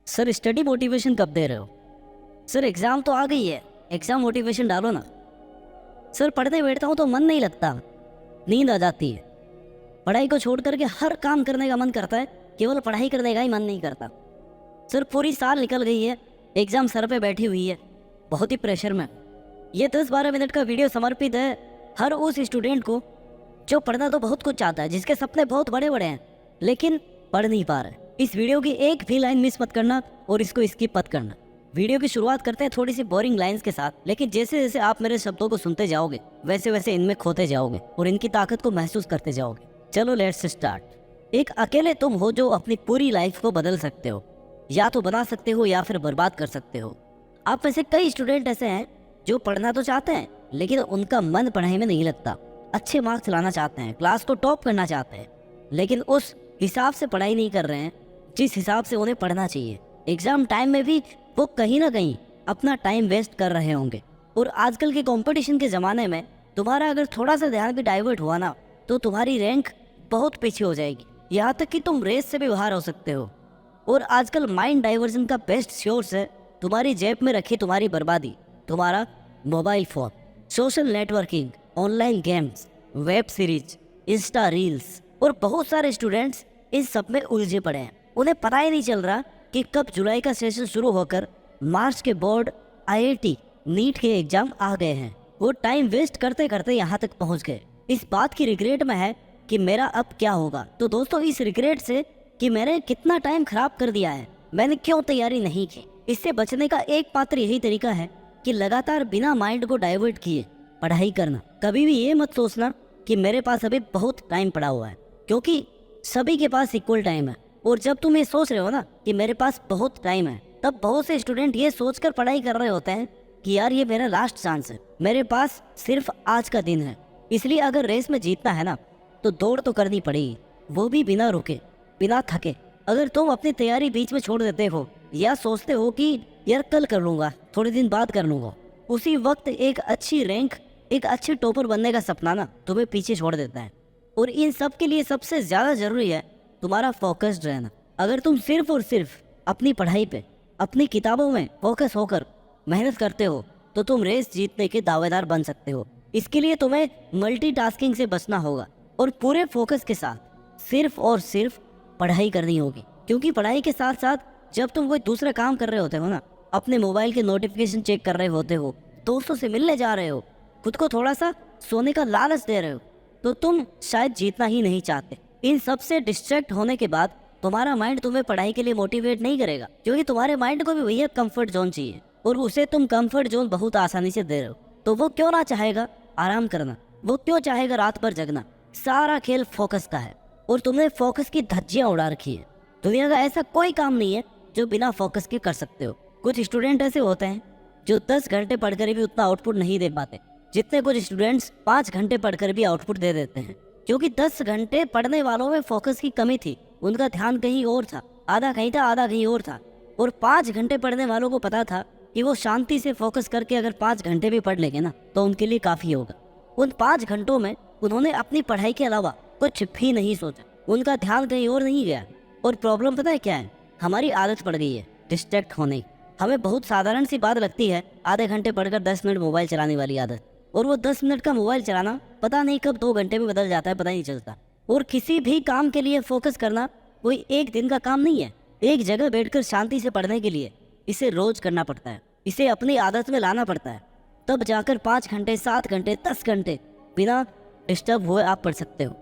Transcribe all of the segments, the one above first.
Sir study motivation कब दे रहे हो? सर एग्ज़ाम तो आ गई है, एग्ज़ाम मोटिवेशन डालो ना। सर पढ़ने बैठता हूँ तो मन नहीं लगता, नींद आ जाती है। पढ़ाई को छोड़ करके हर काम करने का मन करता है, केवल पढ़ाई करने का ही मन नहीं करता। सर पूरी साल निकल गई है, एग्ज़ाम सर पे बैठी हुई है, बहुत ही प्रेशर में। ये 10-12 मिनट का वीडियो समर्पित है हर उस स्टूडेंट को जो पढ़ना तो बहुत कुछ चाहता है, जिसके सपने बहुत बड़े बड़े हैं लेकिन पढ़ नहीं पा रहे। इस वीडियो की एक भी लाइन मिस मत करना और इसको स्किप मत करना। वीडियो की शुरुआत करते हैं थोड़ी सी बोरिंग लाइंस के साथ, लेकिन जैसे जैसे आप मेरे शब्दों को सुनते जाओगे वैसे वैसे इनमें खोते जाओगे और इनकी ताकत को महसूस करते जाओगे। चलो लेट्स स्टार्ट। एक अकेले तुम हो जो अपनी पूरी लाइफ को बदल सकते हो, या तो बना सकते हो या फिर बर्बाद कर सकते हो। आप में से कई स्टूडेंट ऐसे हैं जो पढ़ना तो चाहते हैं लेकिन उनका मन पढ़ाई में नहीं लगता। अच्छे मार्क्स लाना चाहते हैं, क्लास को टॉप करना चाहते हैं, लेकिन उस हिसाब से पढ़ाई नहीं कर रहे हैं जिस हिसाब से उन्हें पढ़ना चाहिए। एग्जाम टाइम में भी वो कहीं ना कहीं अपना टाइम वेस्ट कर रहे होंगे। और आजकल के कंपटीशन के ज़माने में तुम्हारा अगर थोड़ा सा ध्यान भी डाइवर्ट हुआ ना तो तुम्हारी रैंक बहुत पीछे हो जाएगी, यहाँ तक कि तुम रेस से भी बाहर हो सकते हो। और आजकल माइंड डाइवर्जन का बेस्ट सोर्स है तुम्हारी जेब में रखी तुम्हारी बर्बादी, तुम्हारा mobile phone, social networking, online games, web series, Insta reels. और बहुत सारे स्टूडेंट्स इस सब में उलझे पड़े हैं। उन्हें पता ही नहीं चल रहा कि कब जुलाई का सेशन शुरू होकर मार्च के बोर्ड, आईआईटी, नीट के एग्जाम आ गए हैं। वो टाइम वेस्ट करते करते यहाँ तक पहुँच गए। इस बात की रिग्रेट में है कि मेरा अब क्या होगा। तो दोस्तों, इस रिग्रेट से कि मैंने कितना टाइम खराब कर दिया है, मैंने क्यों तैयारी नहीं की, इससे बचने का एकमात्र यही तरीका है कि लगातार बिना माइंड को डाइवर्ट किए पढ़ाई करना। कभी भी ये मत सोचना कि मेरे पास अभी बहुत टाइम पड़ा हुआ है, क्योंकि सभी के पास इक्वल टाइम है। और जब तुम ये सोच रहे हो ना कि मेरे पास बहुत टाइम है, तब बहुत से स्टूडेंट ये सोचकर पढ़ाई कर रहे होते हैं कि यार ये मेरा लास्ट चांस है, मेरे पास सिर्फ आज का दिन है। इसलिए अगर रेस में जीतना है ना तो दौड़ तो करनी पड़ेगी, वो भी बिना रुके, बिना थके। अगर तुम अपनी तैयारी बीच में छोड़ देते हो या सोचते हो कि यार कल कर लूँगा, थोड़े दिन बाद कर लूँगा, उसी वक्त एक अच्छी रैंक, एक अच्छे टॉपर बनने का सपना ना तुम्हें पीछे छोड़ देता है। और इन सब के लिए सबसे ज़्यादा ज़रूरी है तुम्हारा फोकस्ड रहना। अगर तुम सिर्फ और सिर्फ अपनी पढ़ाई पे, अपनी किताबों में फोकस होकर मेहनत करते हो तो तुम रेस जीतने के दावेदार बन सकते हो। इसके लिए तुम्हें मल्टीटास्किंग से बचना होगा और पूरे फोकस के साथ सिर्फ और सिर्फ पढ़ाई करनी होगी। क्योंकि पढ़ाई के साथ साथ जब तुम कोई दूसरा काम कर रहे होते हो ना, अपने मोबाइल के नोटिफिकेशन चेक कर रहे होते हो, दोस्तों से मिलने जा रहे हो, खुद को थोड़ा सा सोने का लालच दे रहे हो, तो तुम शायद जीतना ही नहीं चाहते। इन सब से डिस्ट्रैक्ट होने के बाद तुम्हारा माइंड तुम्हें पढ़ाई के लिए मोटिवेट नहीं करेगा, क्योंकि तुम्हारे माइंड को भी भैया कंफर्ट जोन चाहिए और उसे तुम कंफर्ट जोन बहुत आसानी से दे रहे हो। तो वो क्यों ना चाहेगा आराम करना, वो क्यों चाहेगा रात भर जगना। सारा खेल फोकस का है और तुमने फोकस की धज्जियां उड़ा रखी है। दुनिया का ऐसा कोई काम नहीं है जो बिना फोकस के कर सकते हो। कुछ स्टूडेंट ऐसे होते हैं जो 10 घंटे पढ़कर भी उतना आउटपुट नहीं दे पाते जितने कुछ स्टूडेंट्स 5 घंटे पढ़कर भी आउटपुट दे देते हैं। क्योंकि 10 घंटे पढ़ने वालों में फोकस की कमी थी, उनका ध्यान कहीं और था, आधा कहीं था आधा कहीं और था। और 5 घंटे पढ़ने वालों को पता था कि वो शांति से फोकस करके अगर 5 घंटे भी पढ़ लेंगे ना तो उनके लिए काफ़ी होगा। उन 5 घंटों में उन्होंने अपनी पढ़ाई के अलावा कुछ भी नहीं सोचा, उनका ध्यान कहीं और नहीं गया। और प्रॉब्लम पता है क्या है? हमारी आदत पड़ गई है डिस्ट्रैक्ट होने की। हमें बहुत साधारण सी बात लगती है आधे घंटे पढ़कर 10 मिनट मोबाइल चलाने वाली आदत, और वो 10 मिनट का मोबाइल चलाना पता नहीं कब 2 घंटे में बदल जाता है, पता नहीं चलता। और किसी भी काम के लिए फोकस करना कोई एक दिन का काम नहीं है। एक जगह बैठकर शांति से पढ़ने के लिए इसे रोज करना पड़ता है, इसे अपनी आदत में लाना पड़ता है, तब जाकर 5 घंटे, 7 घंटे, 10 घंटे बिना डिस्टर्ब हुए आप पढ़ सकते हो।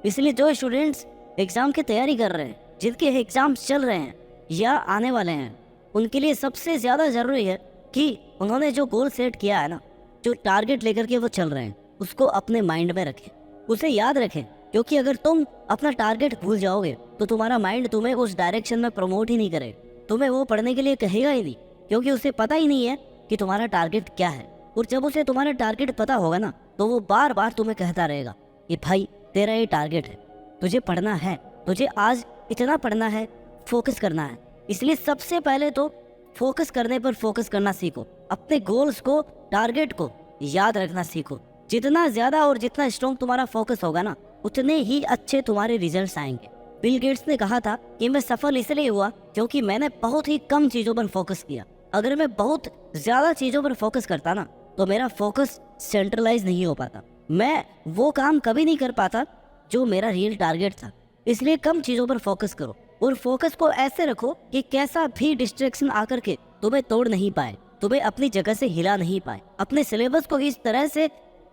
इसलिए जो स्टूडेंट्स एग्ज़ाम की तैयारी कर रहे हैं, जिनके एग्ज़ाम्स चल रहे हैं या आने वाले हैं, उनके लिए सबसे ज़्यादा ज़रूरी है कि उन्होंने जो गोल सेट किया है ना, जो टारगेट लेकर के वो चल रहे हैं, उसको अपने माइंड में रखें, उसे याद रखें। क्योंकि अगर तुम अपना टारगेट भूल जाओगे तो तुम्हारा माइंड तुम्हें उस डायरेक्शन में प्रमोट ही नहीं करेगा, तुम्हें वो पढ़ने के लिए कहेगा ही नहीं, क्योंकि उसे पता ही नहीं है कि तुम्हारा टारगेट क्या है। और जब उसे तुम्हारा टारगेट पता होगा ना तो वो बार बार तुम्हें कहता रहेगा कि भाई तेरा ये टारगेट है, तुझे पढ़ना है, तुझे आज इतना पढ़ना है, फोकस करना है। इसलिए सबसे पहले तो फोकस करने पर फोकस करना सीखो, अपने गोल्स को, टारगेट को याद रखना सीखो। जितना ज़्यादा और जितना स्ट्रॉन्ग तुम्हारा फोकस होगा ना, उतने ही अच्छे तुम्हारे रिजल्ट्स आएंगे। बिल गेट्स ने कहा था कि मैं सफल इसलिए हुआ क्योंकि मैंने बहुत ही कम चीजों पर फोकस किया। अगर मैं बहुत ज्यादा चीजों पर फोकस करता ना तो मेरा फोकस सेंट्रलाइज नहीं हो पाता, मैं वो काम कभी नहीं कर पाता जो मेरा रियल टारगेट था। इसलिए कम चीजों पर फोकस करो और फोकस को ऐसे रखो कि कैसा भी डिस्ट्रैक्शन आकर के तुम्हें तोड़ नहीं पाए, तुम्हें अपनी जगह से हिला नहीं पाए। अपने सिलेबस को इस तरह से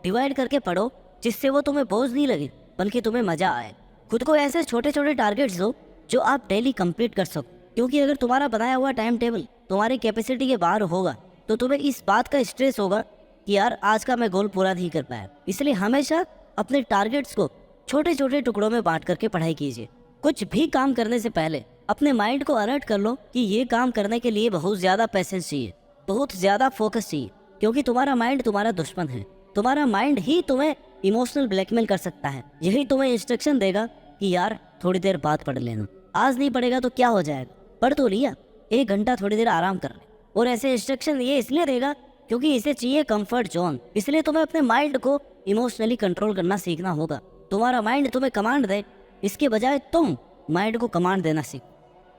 डिवाइड करके पढ़ो जिससे वो तुम्हें बोझ नहीं लगे बल्कि तुम्हें मजा आए। खुद को ऐसे छोटे छोटे टारगेट्स दो जो आप डेली कंप्लीट कर सको, क्योंकि अगर तुम्हारा बनाया हुआ टाइम टेबल तुम्हारी कैपेसिटी के बाहर होगा तो तुम्हें इस बात का स्ट्रेस होगा कि यार आज का मैं गोल पूरा नहीं कर पाया। इसलिए हमेशा अपने टारगेट्स को छोटे छोटे टुकड़ों में बांट करके पढ़ाई कीजिए। कुछ भी काम करने से पहले अपने माइंड को अलर्ट कर लो कि ये काम करने के लिए बहुत ज्यादा पेशेंस चाहिए, बहुत ज्यादा फोकस चाहिए, क्योंकि तुम्हारा माइंड तुम्हारा दुश्मन है। तुम्हारा माइंड ही तुम्हें इमोशनल ब्लैकमेल कर सकता है, यही तुम्हें इंस्ट्रक्शन देगा कि यार थोड़ी देर बाद पढ़ लेना, आज नहीं पढ़ेगा तो क्या हो जाएगा, पढ़ तो लिया, 1 घंटा थोड़ी देर आराम कर ले। और ऐसे इंस्ट्रक्शन ये इसलिए देगा क्योंकि इसे चाहिए कंफर्ट जोन। इसलिए तुम्हें अपने माइंड को इमोशनली कंट्रोल करना सीखना होगा। तुम्हारा माइंड तुम्हें कमांड दे इसके बजाय तुम माइंड को कमांड देना सीखो,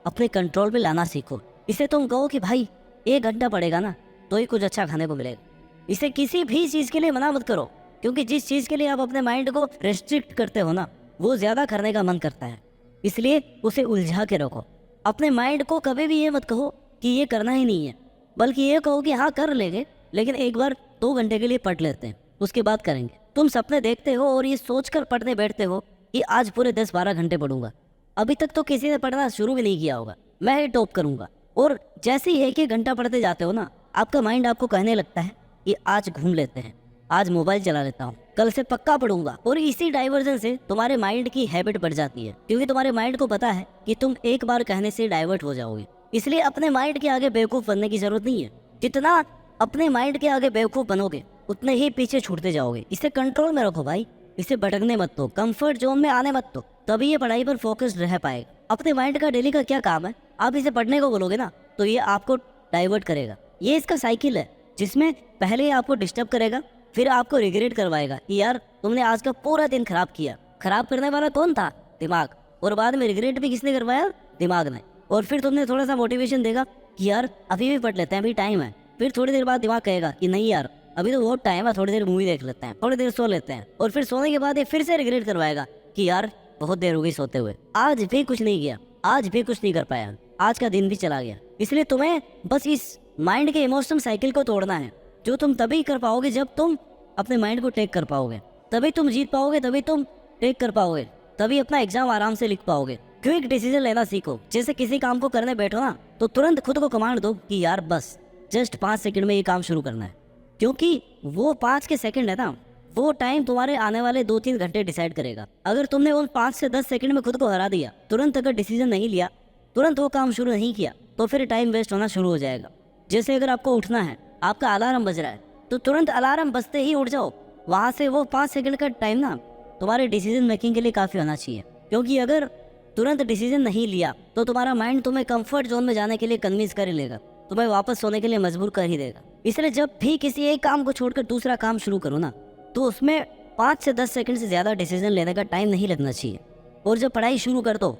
अपने कंट्रोल में लाना सीखो। इसे तुम कहो कि भाई 1 घंटा पड़ेगा ना तो ही कुछ अच्छा खाने को मिलेगा। इसे किसी भी चीज के लिए मना मत करो, क्योंकि जिस चीज के लिए आप अपने माइंड को रेस्ट्रिक्ट करते हो ना वो ज्यादा करने का मन करता है, इसलिए उसे उलझा के रखो। अपने माइंड को कभी भी ये मत कहो कि ये करना ही नहीं है, बल्कि ये कहो कि हाँ कर लेंगे, लेकिन एक बार 2 घंटे के लिए पढ़ लेते हैं, उसके बाद करेंगे। तुम सपने देखते हो और ये सोचकर पढ़ने बैठते हो कि आज पूरे 10-12 घंटे पढ़ूंगा। अभी तक तो किसी ने पढ़ना शुरू भी नहीं किया होगा, मैं ही टॉप करूंगा। और जैसे ही 1-1 घंटा पढ़ते जाते हो ना, आपका माइंड आपको कहने लगता है कि आज घूम लेते हैं, आज मोबाइल चला लेता हूँ, कल से पक्का पढ़ूंगा। और इसी डाइवर्जन से तुम्हारे माइंड की हैबिट बढ़ जाती है, क्योंकि तुम्हारे माइंड को पता है कि तुम एक बार कहने से डाइवर्ट हो जाओगे। इसलिए अपने माइंड के आगे बेवकूफ बनने की जरूरत नहीं है। जितना अपने माइंड के आगे बेवकूफ बनोगे उतने ही पीछे छूटते जाओगे। इसे कंट्रोल में रखो भाई, इसे भटकने मत दो, कंफर्ट जोन में आने मत दो, तभी ये पढ़ाई पर फोकस्ड रह पाएगा। अपने माइंड का डेली का क्या काम है, आप इसे पढ़ने को बोलोगे ना तो ये आपको डाइवर्ट करेगा। ये इसका साइकिल है जिसमें पहले ये आपको डिस्टर्ब करेगा, फिर आपको रिग्रेट करवाएगा कि यार तुमने आज का पूरा दिन खराब किया। खराब करने वाला कौन था? दिमाग। और बाद में रिग्रेट भी किसने करवाया? दिमाग ने। और फिर तुमने थोड़ा सा मोटिवेशन देगा कि यार अभी भी पढ़ लेते हैं, अभी टाइम है। फिर थोड़ी देर बाद दिमाग कहेगा कि नहीं यार अभी तो बहुत टाइम है, थोड़ी देर मूवी देख लेते हैं, थोड़ी देर सो लेते हैं। और फिर सोने के बाद ये फिर से रिग्रेट करवाएगा कि यार बहुत देर हो गई सोते हुए, आज भी कुछ नहीं किया, आज भी कुछ नहीं कर पाया, आज का दिन भी चला गया। इसलिए तुम्हें बस इस माइंड के इमोशनल साइकिल को तोड़ना है, जो तुम तभी कर पाओगे जब तुम अपने माइंड को टेक कर पाओगे, तभी तुम जीत पाओगे, तभी तुम टेक कर पाओगे, तभी अपना एग्जाम आराम से लिख पाओगे। क्विक डिसीजन लेना सीखो। जैसे किसी काम को करने बैठो ना तो तुरंत खुद को कमांड दो कि यार बस जस्ट 5 सेकंड में ये काम शुरू करना है, क्योंकि वो 5 के सेकंड है ना, वो टाइम तुम्हारे आने वाले 2-3 घंटे डिसाइड करेगा। अगर तुमने उन 5 से 10 सेकंड में खुद को हरा दिया, तुरंत अगर डिसीजन नहीं लिया, तुरंत वो काम शुरू नहीं किया, तो फिर टाइम वेस्ट होना शुरू हो जाएगा। जैसे अगर आपको उठना है, आपका अलार्म बज रहा है, तो तुरंत अलार्म बजते ही उठ जाओ। वहां से वो 5 सेकंड का टाइम ना तुम्हारे डिसीजन मेकिंग के लिए काफी होना चाहिए, क्योंकि अगर तुरंत डिसीजन नहीं लिया तो तुम्हारा माइंड तुम्हें कंफर्ट जोन में जाने के लिए कन्विंस कर ही लेगा, तुम्हें वापस सोने के लिए मजबूर कर ही देगा। इसलिए जब भी किसी एक काम को छोड़कर दूसरा काम शुरू करो ना तो उसमें 5 से 10 सेकंड से ज्यादा डिसीजन लेने का टाइम नहीं लगना चाहिए। और जब पढ़ाई शुरू कर दो,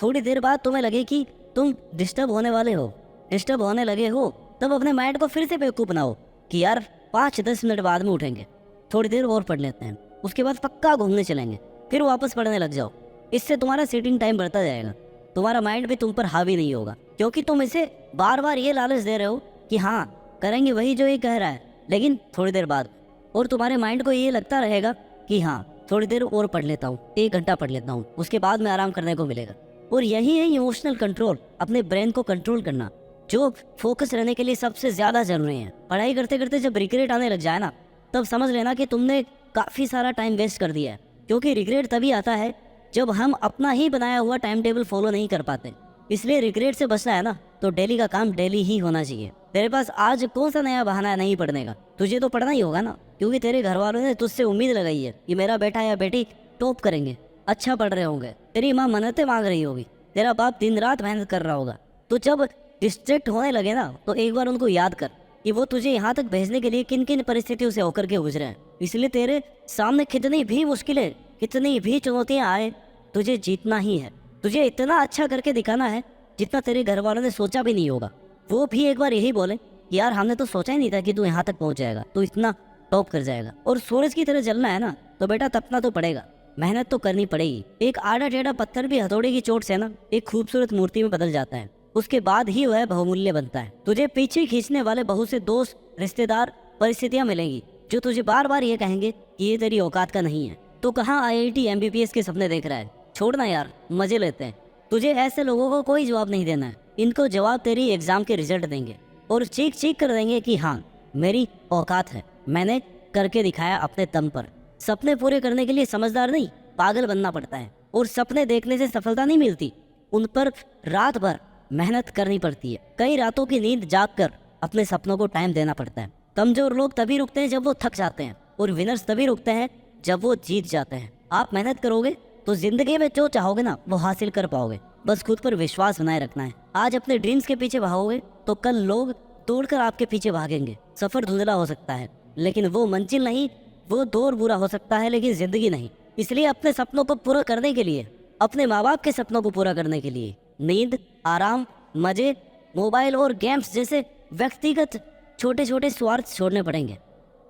थोड़ी देर बाद तुम्हें लगे कि तुम डिस्टर्ब होने वाले हो, डिस्टर्ब होने लगे हो, तब अपने माइंड को फिर से बेवकूफ बनाओ कि यार 5-10 मिनट बाद में उठेंगे, थोड़ी देर और पढ़ लेते हैं, उसके बाद पक्का घूमने चलेंगे, फिर वापस पढ़ने लग जाओ। इससे तुम्हारा सीटिंग टाइम बढ़ता जाएगा, तुम्हारा माइंड भी तुम पर हावी नहीं होगा, क्योंकि तुम इसे बार बार ये लालच दे रहे हो कि हाँ करेंगे वही जो ये कह रहा है, लेकिन थोड़ी देर बाद। और तुम्हारे माइंड को ये लगता रहेगा कि हाँ थोड़ी देर और पढ़ लेता हूँ, 1 घंटा पढ़ लेता हूँ, उसके बाद में आराम करने को मिलेगा। और यही है इमोशनल कंट्रोल, अपने ब्रेन को कंट्रोल करना, जो फोकस रहने के लिए सबसे ज्यादा जरूरी है। पढ़ाई करते करते जब रिग्रेट आने लग जाए ना, तब समझ लेना कि तुमने काफी सारा टाइम वेस्ट कर दिया है, क्योंकि रिग्रेट तभी आता है जब हम अपना ही बनाया हुआ टाइम टेबल फॉलो नहीं कर पाते। इसलिए रिग्रेट से बचना है ना तो डेली का काम डेली ही होना चाहिए। तेरे पास आज कौन सा नया बहाना है नहीं पढ़ने का? तुझे तो पढ़ना ही होगा ना, क्योंकि तेरे घर वालों ने तुझसे उम्मीद लगाई है कि मेरा बेटा या बेटी टॉप करेंगे, अच्छा पढ़ रहे होंगे, तेरी माँ मन्नतें मांग रही होगी, तेरा बाप दिन रात मेहनत कर रहा होगा। तो जब डिस्ट्रैक्ट होने लगे ना तो एक बार उनको याद कर कि वो तुझे यहाँ तक भेजने के लिए किन किन परिस्थितियों से होकर के गुजरे हैं। इसलिए तेरे सामने कितनी भी मुश्किलें, कितनी भी चुनौतियां आए, तुझे जीतना ही है, तुझे इतना अच्छा करके दिखाना है जितना तेरे घर वालों ने सोचा भी नहीं होगा। वो भी एक बार यही बोले कि यार हमने तो सोचा ही नहीं था कि तू यहाँ तक पहुँच जाएगा, तू इतना टॉप कर जाएगा। और सूरज की तरह जलना है ना तो बेटा तपना तो पड़ेगा, मेहनत तो करनी पड़ेगी। एक आड़ा टेढ़ा पत्थर भी हथौड़े की चोट से ना एक खूबसूरत मूर्ति में बदल जाता है, उसके बाद ही वह बहुमूल्य बनता है। तुझे पीछे खींचने वाले बहुत से दोस्त, रिश्तेदार, परिस्थितियां मिलेंगी जो तुझे बार बार ये कहेंगे कि ये तेरी औकात का नहीं है। तो कहाँ IIT MBBS के सपने देख रहा है? छोड़ना यार, मजे लेते हैं। तुझे ऐसे लोगों को कोई जवाब नहीं देना है, इनको जवाब तेरी एग्जाम के रिजल्ट देंगे और चीख चीख कर देंगे कि हाँ मेरी औकात है, मैंने करके दिखाया अपने दम पर। सपने पूरे करने के लिए समझदार नहीं पागल बनना पड़ता है, और सपने देखने से सफलता नहीं मिलती, उन पर रात भर मेहनत करनी पड़ती है। कई रातों की नींद जाग कर अपने सपनों को टाइम देना पड़ता है। कमजोर लोग तभी रुकते हैं जब वो थक जाते हैं, और विनर्स तभी रुकते हैं जब वो जीत जाते हैं। आप मेहनत करोगे तो जिंदगी में जो चाहोगे ना वो हासिल कर पाओगे, बस खुद पर विश्वास बनाए रखना है। आज अपने ड्रीम्स के पीछे भागोगे तो कल लोग दौड़कर आपके पीछे भागेंगे। सफर धुंधला हो सकता है लेकिन वो मंजिल नहीं, वो दौर बुरा हो सकता है लेकिन जिंदगी नहीं। इसलिए अपने सपनों को पूरा करने के लिए, अपने माँ बाप के सपनों को पूरा करने के लिए नींद, आराम, मजे, मोबाइल और गेम्स जैसे व्यक्तिगत छोटे छोटे स्वार्थ छोड़ने पड़ेंगे।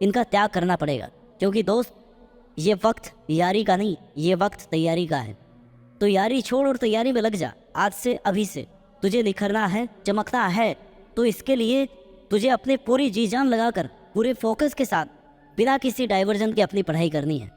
इनका त्याग करना पड़ेगा, क्योंकि दोस्त ये वक्त यारी का नहीं, ये वक्त तैयारी का है। तो यारी छोड़ और तैयारी में लग जा आज से, अभी से। तुझे निखरना है, चमकना है, तो इसके लिए तुझे अपनी पूरी जी जान लगाकर पूरे फोकस के साथ बिना किसी डाइवर्जन के अपनी पढ़ाई करनी है।